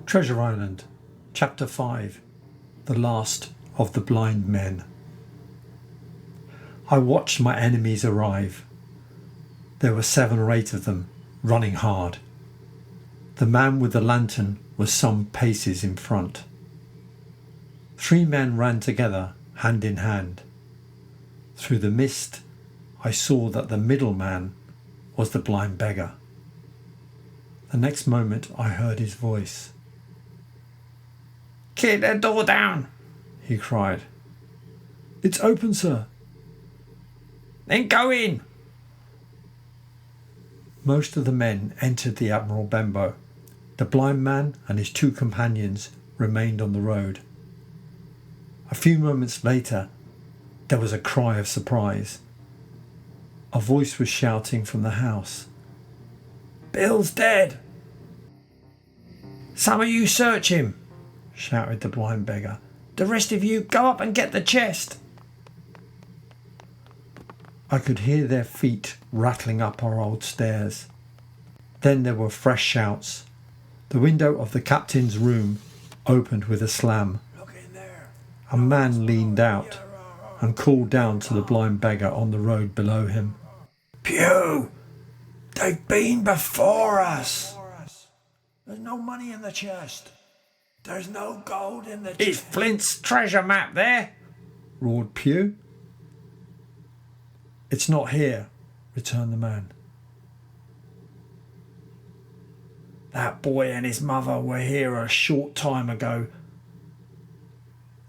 Treasure Island, Chapter 5, The Last of the Blind Men. I watched my enemies arrive. There were 7 or 8 of them, running hard. The man with the lantern was some paces in front. 3 men ran together, hand in hand. Through the mist, I saw that the middle man was the blind beggar. The next moment I heard his voice. "Kick the door down," he cried. "It's open, sir." "Then go in." Most of the men entered the Admiral Benbow. The blind man and his 2 companions remained on the road. A few moments later, there was a cry of surprise. A voice was shouting from the house. "Bill's dead." "Some of you search him," shouted the blind beggar. "The rest of you go up and get the chest." I could hear their feet rattling up our old stairs. Then there were fresh shouts. The window of the captain's room opened with a slam. "Look in there." A man leaned out and called down to the blind beggar on the road below him. "Pew! They've been before us. There's no money in the chest. There's no gold in the chest." "Is Flint's treasure map there?" roared Pew. "It's not here," returned the man. "That boy and his mother were here a short time ago.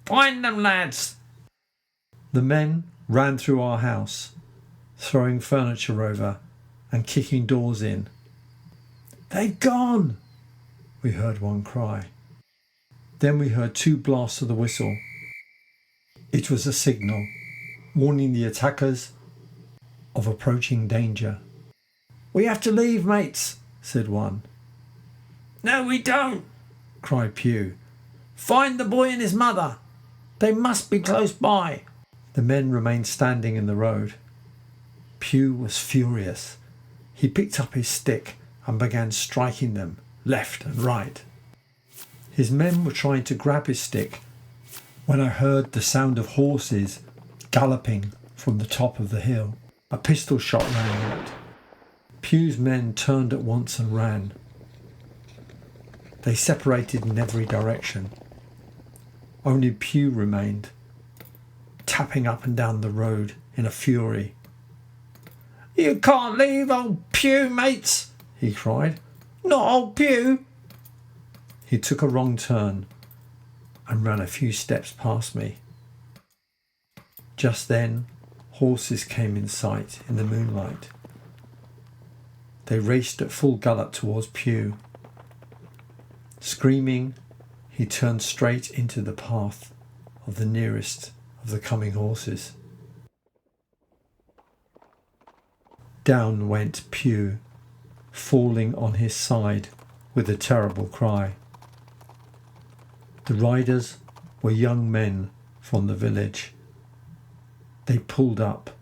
Find them, lads." The men ran through our house, throwing furniture over and kicking doors in. "They've gone," we heard one cry. Then we heard 2 blasts of the whistle. It was a signal, warning the attackers of approaching danger. "We have to leave, mates," said one. "No, we don't," cried Pew. "Find the boy and his mother. They must be close by." The men remained standing in the road. Pew was furious. He picked up his stick and began striking them left and right. His men were trying to grab his stick when I heard the sound of horses galloping from the top of the hill. A pistol shot rang out. Pew's men turned at once and ran. They separated in every direction. Only Pew remained, tapping up and down the road in a fury. "You can't leave old Pew, mates," he cried. "Not old Pew." He took a wrong turn and ran a few steps past me. Just then, horses came in sight in the moonlight. They raced at full gallop towards Pew. Screaming, he turned straight into the path of the nearest of the coming horses. Down went Pew, falling on his side with a terrible cry. The riders were young men from the village. They pulled up,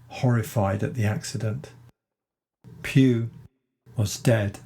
horrified at the accident. Pew was dead.